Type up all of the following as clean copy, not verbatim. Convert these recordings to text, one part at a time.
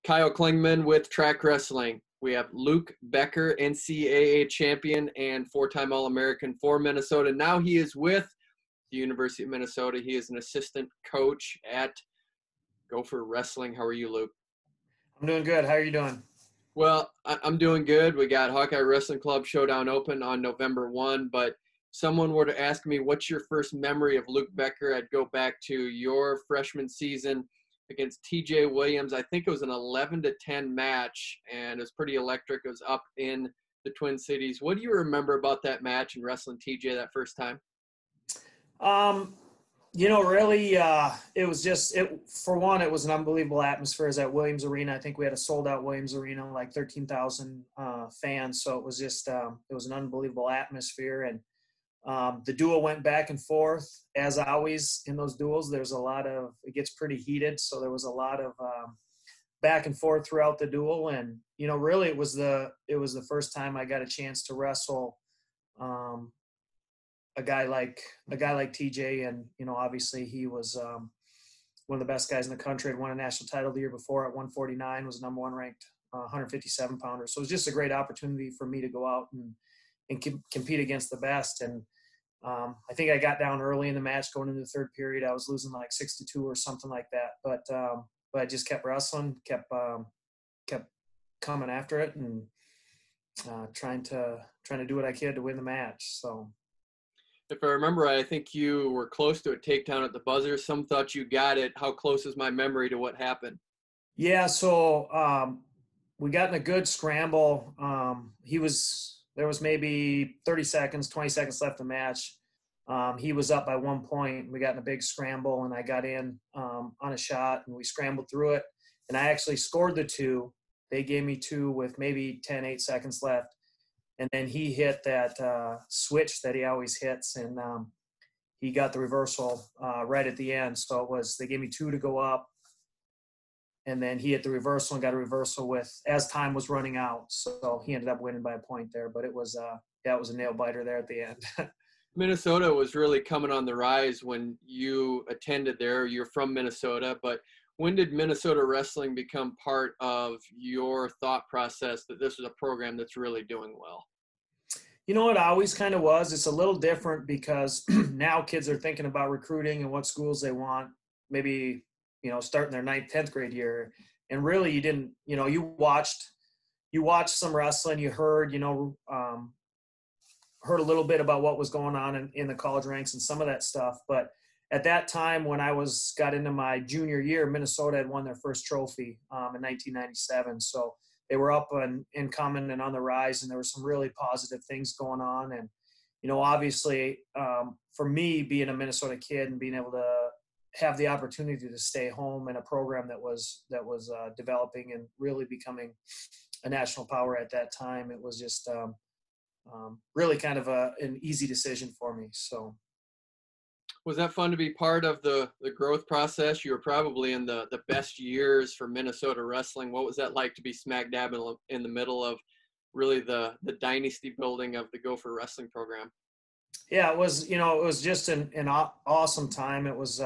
Kyle Klingman with Track Wrestling. We have Luke Becker, NCAA champion and four-time All-American for Minnesota. Now he is with the University of Minnesota. He is an assistant coach at Gopher Wrestling. How are you, Luke? I'm doing good. How are you doing? Well, I'm doing good. We got Hawkeye Wrestling Club Showdown Open on November 1, but someone were to ask me, what's your first memory of Luke Becker? I'd go back to your freshman season against TJ Williams. I think it was an 11-10 match, and it was pretty electric. It was up in the Twin Cities. What do you remember about that match and wrestling TJ that first time? Really, it was just, for one, it was an unbelievable atmosphere. It was at Williams Arena. I think we had a sold-out Williams Arena, like 13,000 fans. So it was just, it was an unbelievable atmosphere. And the duel went back and forth. As always in those duels, it gets pretty heated. So there was a lot of back and forth throughout the duel. And, really it was the first time I got a chance to wrestle a guy like TJ. And, obviously he was one of the best guys in the country. Had won a national title the year before at 149, was number one ranked 157 pounder. So it was just a great opportunity for me to go out and compete against the best. And I think I got down early in the match going into the third period. I was losing like 6-2 or something like that. But I just kept wrestling, kept coming after it, and trying to do what I could to win the match. So, if I remember right, I think you were close to a takedown at the buzzer. Some thought you got it. How close is my memory to what happened? Yeah, so we got in a good scramble. There was maybe 30 seconds, 20 seconds left in the match. He was up by 1 point. We got in a big scramble, and I got in on a shot, and we scrambled through it. And I actually scored the two. They gave me two with maybe 8 seconds left. And then he hit that switch that he always hits, and he got the reversal right at the end. So they gave me two to go up. And then he hit the reversal and got a reversal as time was running out. So he ended up winning by a point there. But it was a nail biter there at the end. Minnesota was really coming on the rise when you attended there. You're from Minnesota, but when did Minnesota wrestling become part of your thought process that this was a program that's really doing well? It always kind of was. It's a little different because now kids are thinking about recruiting and what schools they want, maybe, starting their 9th, 10th grade year. And really you didn't, you watched some wrestling, you heard, heard a little bit about what was going on in the college ranks and some of that stuff. But at that time, when I got into my junior year, Minnesota had won their first trophy in 1997. So they were up and coming and on the rise, and there were some really positive things going on. And, obviously for me, being a Minnesota kid and being able to have the opportunity to stay home in a program that was developing and really becoming a national power at that time, it was just really kind of an easy decision for me. So. Was that fun to be part of the growth process? You were probably in the best years for Minnesota wrestling. What was that like to be smack dab in the middle of really the dynasty building of the Gopher wrestling program? Yeah, it was, it was just an awesome time. It was,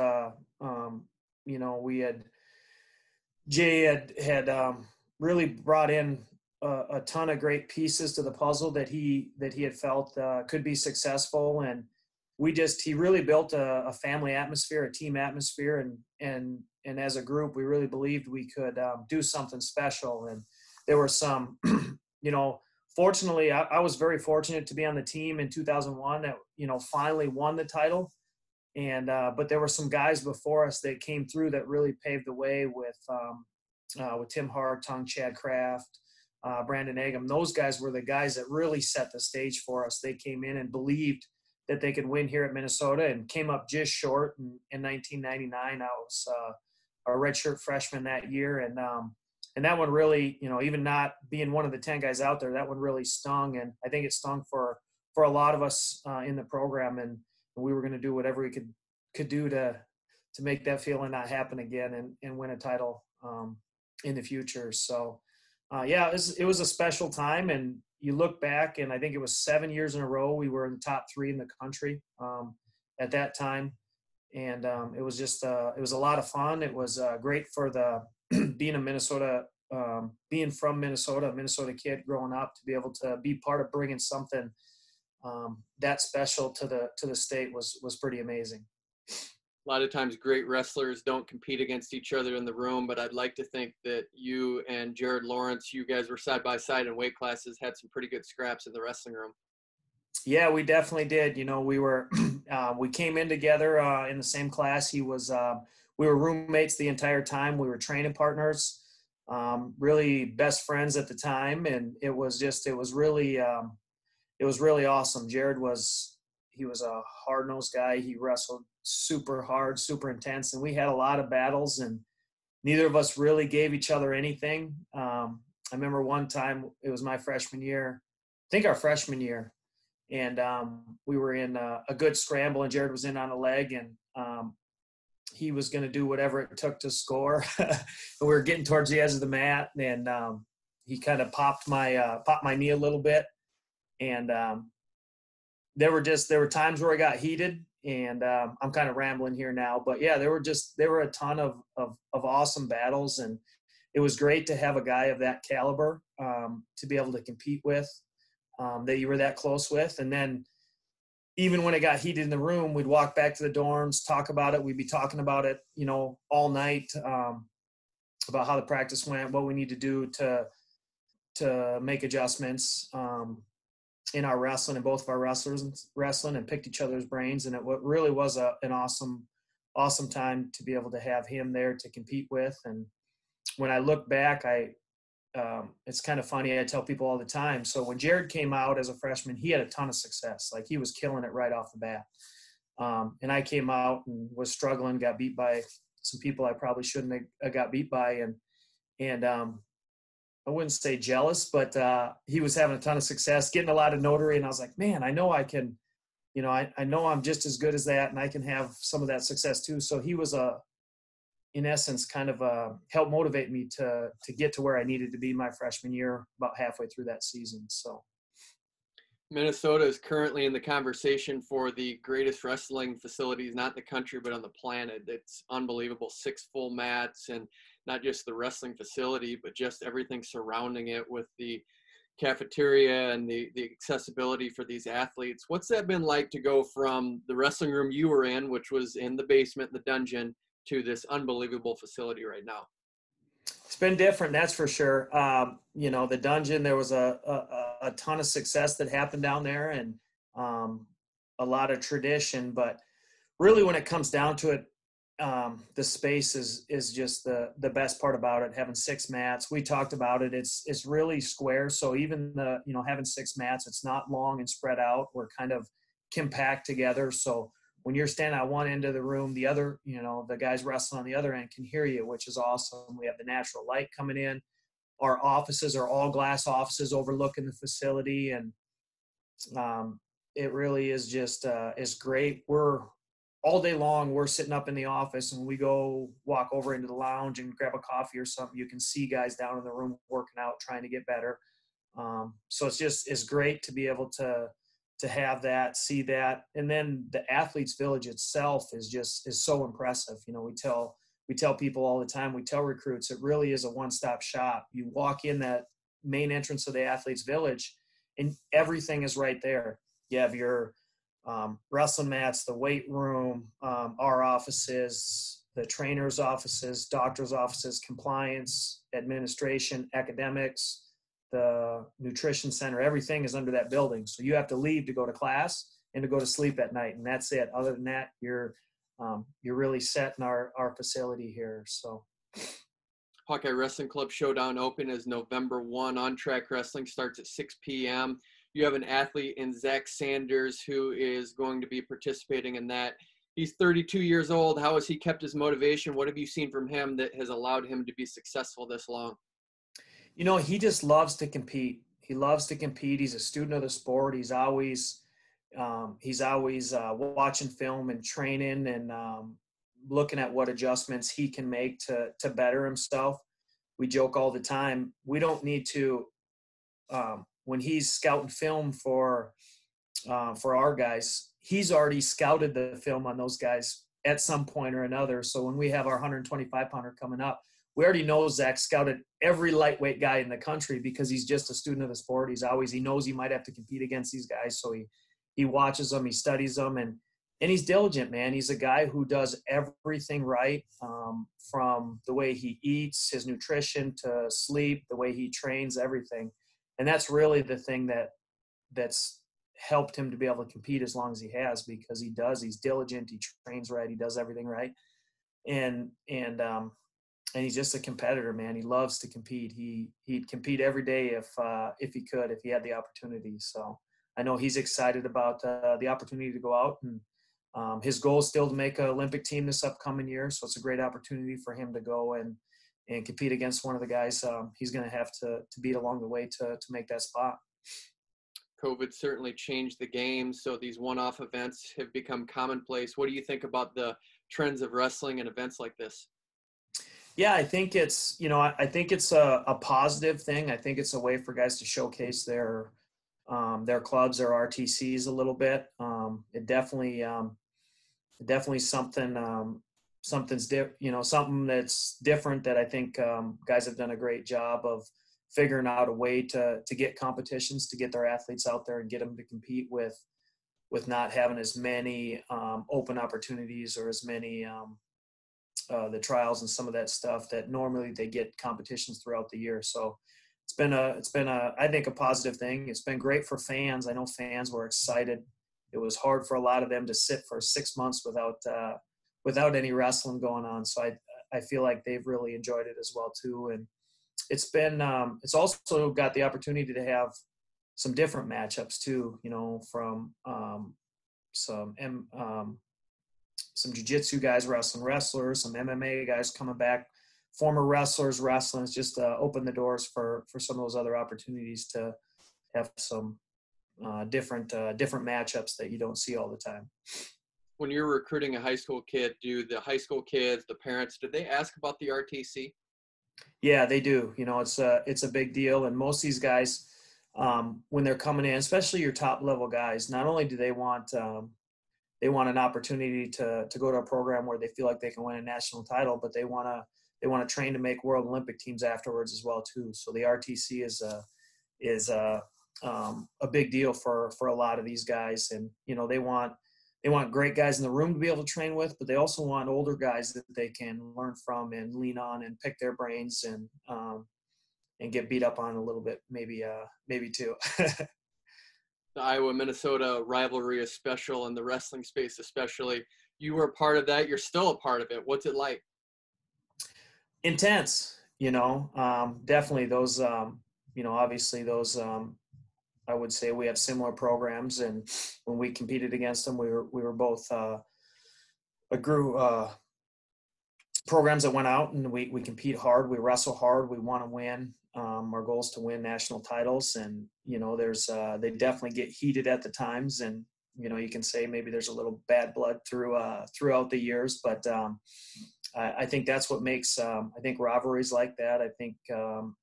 Jay had really brought in a ton of great pieces to the puzzle that he had felt could be successful. And he really built a family atmosphere, a team atmosphere. And as a group, we really believed we could do something special. And there were some, fortunately, I was very fortunate to be on the team in 2001 that, finally won the title. And, but there were some guys before us that came through that really paved the way with Tim Hartung, Chad Kraft, Brandon Agam. Those guys were the guys that really set the stage for us. They came in and believed that they could win here at Minnesota and came up just short. In 1999, I was a redshirt freshman that year. And that one really, even not being one of the 10 guys out there, that one really stung. And I think it stung for a lot of us in the program. And we were going to do whatever we could do to make that feeling not happen again and win a title in the future. So, it was a special time. And you look back, and I think it was 7 years in a row we were in the top 3 in the country at that time. And it was just it was a lot of fun. It was great for being a Minnesota being from Minnesota, a Minnesota kid growing up, to be able to be part of bringing something that special to the state was pretty amazing. A lot of times great wrestlers don't compete against each other in the room, but I'd like to think that you and Jared Lawrence, you guys were side by side in weight classes, had some pretty good scraps in the wrestling room. Yeah, we definitely did. You know, we were we came in together in the same class. We were roommates the entire time. We were training partners, really best friends at the time, and it was really awesome. Jared was a hard-nosed guy. He wrestled super hard, super intense, and we had a lot of battles, and neither of us really gave each other anything. I remember one time, it was my freshman year, I think our freshman year, and we were in a good scramble, and Jared was in on a leg, and he was going to do whatever it took to score. And we were getting towards the edge of the mat, and he kind of popped my knee a little bit, and there were times where I got heated, and I'm kind of rambling here now, but yeah, there were a ton of awesome battles, and it was great to have a guy of that caliber to be able to compete with, that you were that close with. And then even when it got heated in the room, we'd walk back to the dorms, talk about it. We'd be talking about it, you know, all night, about how the practice went, what we need to do to make adjustments in our wrestling, and both of our wrestlers wrestling, and picked each other's brains. And it really was an awesome time to be able to have him there to compete with. And when I look back, it's kind of funny. I tell people all the time. So when Jared came out as a freshman, he had a ton of success. Like, he was killing it right off the bat. And I came out and was struggling, got beat by some people I probably shouldn't have got beat by. And I wouldn't say jealous, but he was having a ton of success, getting a lot of notary. And I was like, man, I know I can, you know, I know I'm just as good as that, and I can have some of that success too. So he was in essence, kind of helped motivate me to get to where I needed to be my freshman year, about halfway through that season. So Minnesota is currently in the conversation for the greatest wrestling facilities, not in the country, but on the planet. It's unbelievable. 6 full mats, and not just the wrestling facility, but just everything surrounding it, with the cafeteria and the accessibility for these athletes. What's that been like to go from the wrestling room you were in, which was in the basement, the dungeon, to this unbelievable facility right now? It's been different, that's for sure. You know, the dungeon, there was a ton of success that happened down there, and a lot of tradition. But really, when it comes down to it, the space is just the best part about it. Having 6 mats, we talked about it. It's really square. So even having 6 mats, it's not long and spread out. We're kind of compact together. So when you're standing at one end of the room, the other, the guys wrestling on the other end can hear you, which is awesome. We have the natural light coming in. Our offices are all glass offices overlooking the facility. And it really is just, is great. We're all day long, we're sitting up in the office, and we go walk over into the lounge and grab a coffee or something. You can see guys down in the room working out, trying to get better. So it's great to be able to have that, see that. And then the athletes village itself is so impressive. We tell people all the time, we tell recruits, it really is a one-stop shop. You walk in that main entrance of the athletes village, and everything is right there. You have your wrestling mats, the weight room, our offices, the trainers' offices, doctors' offices, compliance, administration, academics, the nutrition center. Everything is under that building. So you have to leave to go to class and to go to sleep at night, and that's it. Other than that, you're really set in our facility here. So Hawkeye Wrestling Club Showdown Open is November 1 on Trackwrestling, starts at 6 p.m. You have an athlete in Zach Sanders who is going to be participating in that. He's 32 years old. How has he kept his motivation? What have you seen from him that has allowed him to be successful this long? He just loves to compete. He loves to compete. He's a student of the sport. He's always watching film and training and looking at what adjustments he can make to better himself. We joke all the time, we don't need to when he's scouting film for our guys, he's already scouted the film on those guys at some point or another. So when we have our 125 pounder coming up, we already know Zach scouted every lightweight guy in the country because he's just a student of the sport. He knows he might have to compete against these guys. So he watches them, he studies them, and he's diligent, man. He's a guy who does everything right, from the way he eats, his nutrition, to sleep, the way he trains, everything. And that's really the thing that's helped him to be able to compete as long as he has, because he's diligent, he trains right, he does everything right. And he's just a competitor, man. He loves to compete. He'd compete every day if he could, if he had the opportunity. So I know he's excited about the opportunity to go out, and his goal is still to make an Olympic team this upcoming year. So it's a great opportunity for him to go and compete against one of the guys he's going to have to beat along the way to make that spot. COVID certainly changed the game, so these one-off events have become commonplace. What do you think about the trends of wrestling and events like this? Yeah, I think it's a positive thing. I think it's a way for guys to showcase their clubs, their RTCs a little bit. It definitely something that's different, that I think guys have done a great job of figuring out a way to get competitions, to get their athletes out there and get them to compete with not having as many open opportunities, or as many the trials and some of that stuff that normally they get competitions throughout the year. So it's been I think a positive thing. It's been great for fans. I know fans were excited. It was hard for a lot of them to sit for 6 months without any wrestling going on. So I feel like they've really enjoyed it as well too. And it's also got the opportunity to have some different matchups too, from some jiu-jitsu guys wrestling wrestlers, some MMA guys coming back, former wrestlers wrestling. It's just opened the doors for some of those other opportunities to have some different matchups that you don't see all the time. When you're recruiting a high school kid, do the high school kids, the parents, do they ask about the RTC? Yeah, they do. It's a big deal. And most of these guys, when they're coming in, especially your top level guys, not only do they want an opportunity to go to a program where they feel like they can win a national title, but they want to train to make World Olympic teams afterwards as well too. So the RTC is a big deal for a lot of these guys. And they want great guys in the room to be able to train with, but they also want older guys that they can learn from and lean on and pick their brains and get beat up on a little bit, maybe too. The Iowa-Minnesota rivalry is special, in the wrestling space especially. You were a part of that. You're still a part of it. What's it like? Intense, definitely those, obviously those, I would say we have similar programs, and when we competed against them, we were both programs that went out and we compete hard, we wrestle hard, we want to win. Our goal is to win national titles, and they definitely get heated at the times, and you can say maybe there's a little bad blood throughout the years, but I think that's what makes I think rivalries like that. I think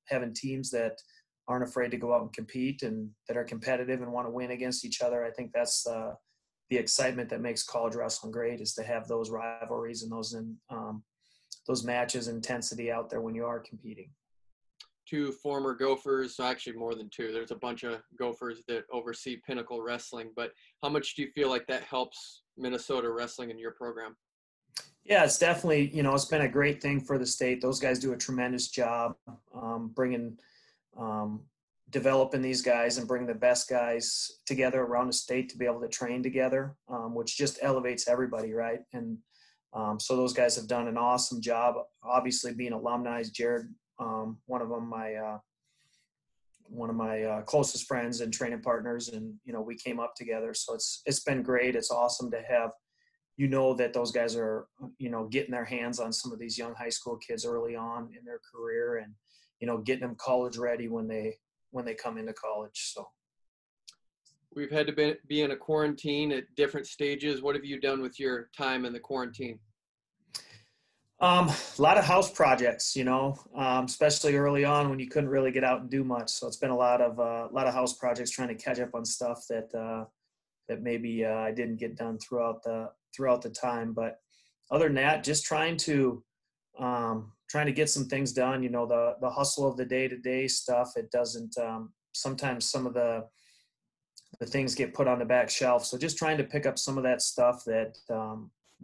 having teams that aren't afraid to go out and compete and that are competitive and want to win against each other, I think that's the excitement that makes college wrestling great, is to have those rivalries and those matches, intensity out there when you are competing. Two former Gophers, actually more than two. There's a bunch of Gophers that oversee Pinnacle Wrestling, but how much do you feel like that helps Minnesota wrestling in your program? Yeah, it's definitely, it's been a great thing for the state. Those guys do a tremendous job developing these guys and bringing the best guys together around the state to be able to train together, which just elevates everybody, right? And so those guys have done an awesome job. Obviously, being alumni, Jared, one of my closest friends and training partners, and we came up together. So it's been great. It's awesome to have, that those guys are getting their hands on some of these young high school kids early on in their career, and getting them college ready when they come into college. So we've had to be in a quarantine at different stages. What have you done with your time in the quarantine? A lot of house projects, especially early on when you couldn't really get out and do much. So it's been a lot of house projects, trying to catch up on stuff that maybe I didn't get done throughout the time. But other than that, just trying to trying to get some things done. You know, the hustle of the day-to-day stuff, it doesn't, sometimes some of the things get put on the back shelf. So just trying to pick up some of that stuff that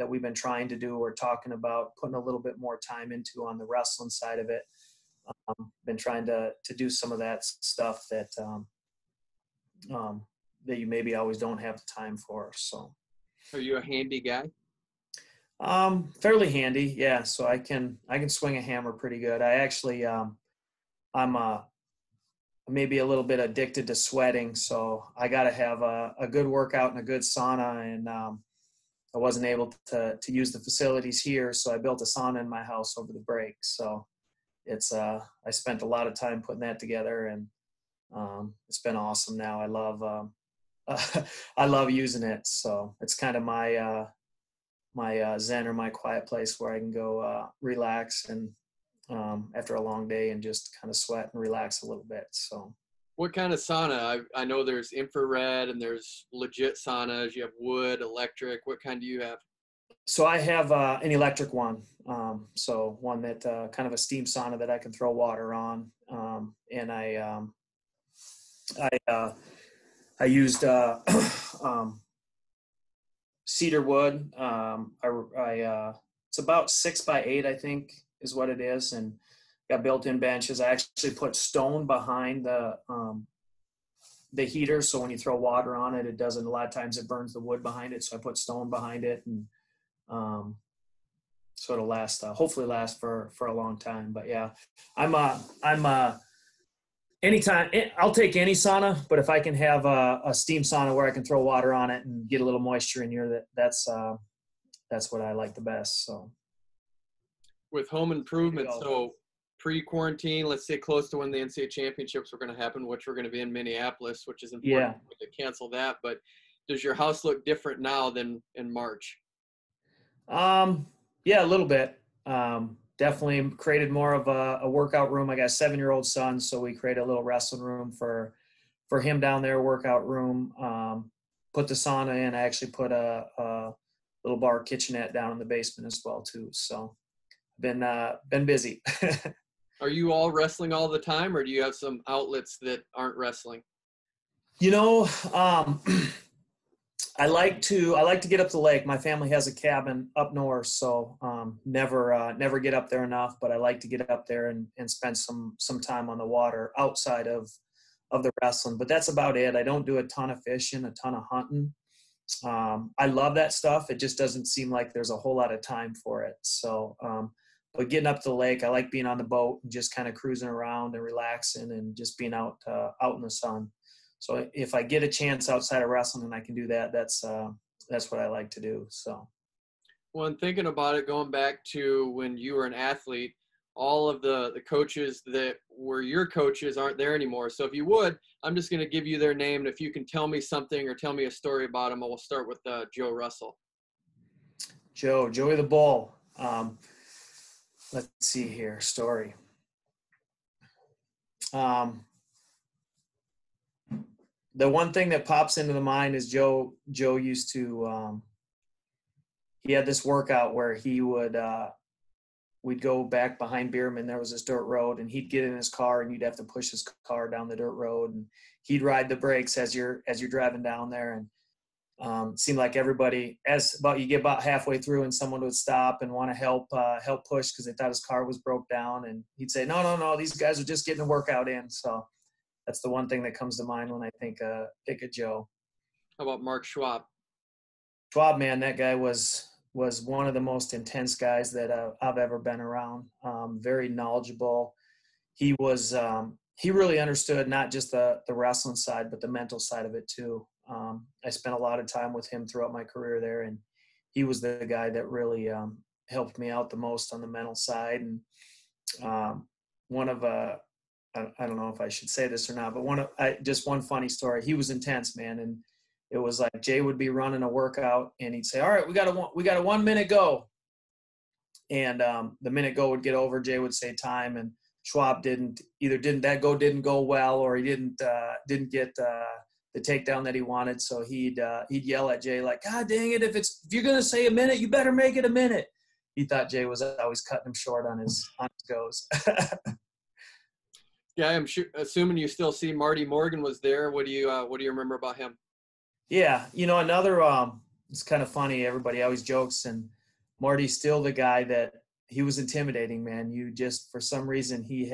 we've been trying to do or talking about, putting a little bit more time into on the wrestling side of it. Been trying to do some of that stuff that that you maybe always don't have the time for. So, are you a handy guy? Fairly handy, yeah. So I can swing a hammer pretty good. I actually I'm maybe a little bit addicted to sweating, so I got to have a good workout and a good sauna. And I wasn't able to use the facilities here, so I built a sauna in my house over the break. So it's I spent a lot of time putting that together, and it's been awesome. Now I love I love using it. So it's kind of my my zen or my quiet place where I can go relax and after a long day and just kind of sweat and relax a little bit. So what kind of sauna? I know there's infrared and there's legit saunas. You have wood, electric. What kind do you have? So I have an electric one. So one that kind of a steam sauna that I can throw water on. And I used cedar wood. It's about 6x8, I think, is what it is, and got built-in benches. I actually put stone behind the heater, so when you throw water on it, it doesn't. A lot of times it burns the wood behind it, so I put stone behind it, and so it'll last. Hopefully, last for a long time. But yeah, I'm anytime I'll take any sauna, but if I can have a steam sauna where I can throw water on it and get a little moisture in here, that's what I like the best. So. With home improvement, so pre-quarantine, let's say close to when the NCAA championships were going to happen, which we're going to be in Minneapolis, which is important to cancel that. But does your house look different now than in March? Yeah, a little bit. Definitely created more of a workout room. I got a 7-year-old son, so we created a little wrestling room for him down there, workout room. Put the sauna in. I actually put a little bar kitchenette down in the basement as well too. So been busy. Are you all wrestling all the time, or do you have some outlets that aren't wrestling? You know, I like to get up the lake. My family has a cabin up north, so never get up there enough. But I like to get up there and spend some time on the water outside of the wrestling. But that's about it. I don't do a ton of fishing, a ton of hunting. I love that stuff. It just doesn't seem like there's a whole lot of time for it. So, but getting up to the lake, I like being on the boat and just kind of cruising around and relaxing and just being out in the sun. So if I get a chance outside of wrestling and I can do that, that's what I like to do. So. Well, and thinking about it, going back to when you were an athlete, all of the coaches that were your coaches aren't there anymore. So if you would, I'm just going to give you their name. And if you can tell me something or tell me a story about them, we'll start with Joerussell. Joey the Bull. Let's see here. Story. The one thing that pops into the mind is Joe used to, he had this workout where he would, we'd go back behind Bierman. There was this dirt road, and he'd get in his car and you'd have to push his car down the dirt road, and he'd ride the brakes as you're driving down there. And it seemed like everybody, you get about halfway through and someone would stop and want to help push because they thought his car was broke down. And he'd say, no, these guys are just getting a workout in. So that's the one thing that comes to mind when I think of Joe. How about Mark Schwab? Schwab, man, that guy was one of the most intense guys that I've ever been around. Very knowledgeable. He was he really understood not just the wrestling side, but the mental side of it too. I spent a lot of time with him throughout my career there, and he was the guy that really helped me out the most on the mental side. And one of I don't know if I should say this or not, but just one funny story. He was intense, man, and it was like Jay would be running a workout, and he'd say, "All right, we got a 1 minute go," and the minute go would get over. Jay would say time, and Schwab didn't go well, or he didn't get the takedown that he wanted. So he'd yell at Jay like, "God dang it! If you're gonna say a minute, you better make it a minute." he thought Jay was always cutting him short on his goes. Yeah, I'm assuming you still see Marty Morgan was there. What do you remember about him? Yeah, another it's kind of funny. Everybody always jokes, and Marty's still the guy that he was intimidating, man. You just, for some reason, he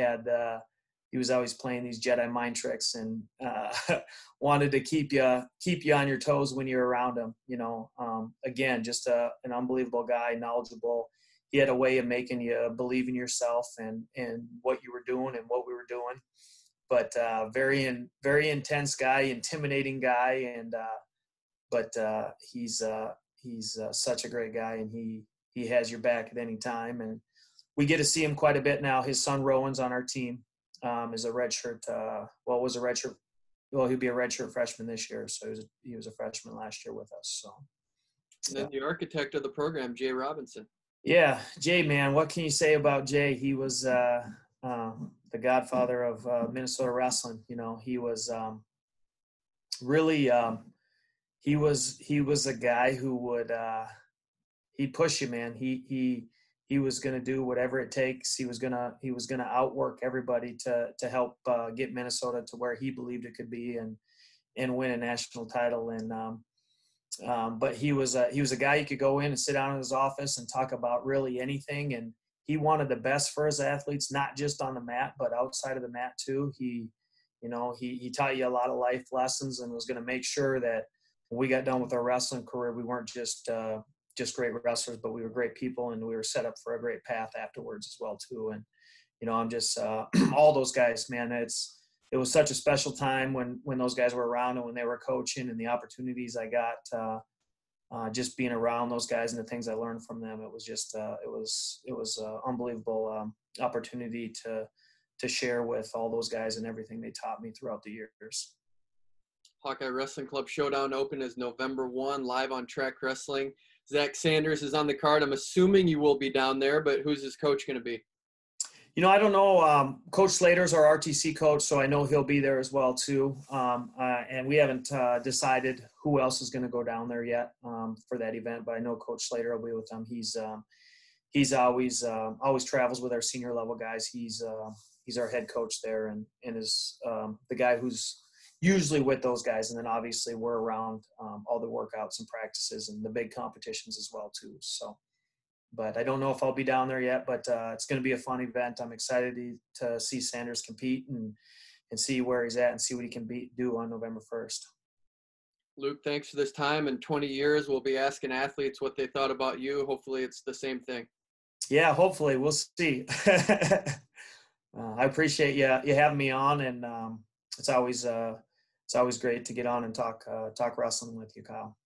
was always playing these Jedi mind tricks and wanted to keep you on your toes when you're around him. Again, just an unbelievable guy, knowledgeable. He had a way of making you believe in yourself and what you were doing and what we were doing. But very intense guy, intimidating guy, and but he's such a great guy, and he has your back at any time. And we get to see him quite a bit now. His son Rowan's on our team, is a redshirt. Was a redshirt. Well, he'll be a redshirt freshman this year. So he was a freshman last year with us. So. And then the architect of the program, Jay Robinson. Yeah, Jay, man, what can you say about Jay? He was the godfather of Minnesota wrestling. He was really he was a guy who would he'd push you, man. He was going to do whatever it takes. He was gonna outwork everybody to help get Minnesota to where he believed it could be and win a national title. And but he was a guy you could go in and sit down in his office and talk about really anything. And he wanted the best for his athletes, not just on the mat, but outside of the mat too. He taught you a lot of life lessons and was going to make sure that when we got done with our wrestling career, we weren't just great wrestlers, but we were great people, and we were set up for a great path afterwards as well too. And I'm just all those guys, man. It was such a special time when those guys were around and when they were coaching, and the opportunities I got just being around those guys and the things I learned from them. It was just it was an unbelievable opportunity to share with all those guys and everything they taught me throughout the years. Hawkeye Wrestling Club Showdown Open is November 1, live on Track Wrestling. Zach Sanders is on the card. I'm assuming you will be down there, but who's his coach going to be? I don't know. Coach Slater's our RTC coach, so I know he'll be there as well too. And we haven't decided who else is going to go down there yet for that event, but I know Coach Slater will be with them. He's always travels with our senior level guys. He's our head coach there and is the guy who's usually with those guys. And then obviously we're around all the workouts and practices and the big competitions as well too. So, but I don't know if I'll be down there yet, but it's going to be a fun event. I'm excited to see Sanders compete and see where he's at and see what he can do on November 1st. Luke, thanks for this time. In 20 years, we'll be asking athletes what they thought about you. Hopefully it's the same thing. Yeah, hopefully. We'll see. I appreciate you having me on, and it's always great to get on and talk wrestling with you, Kyle.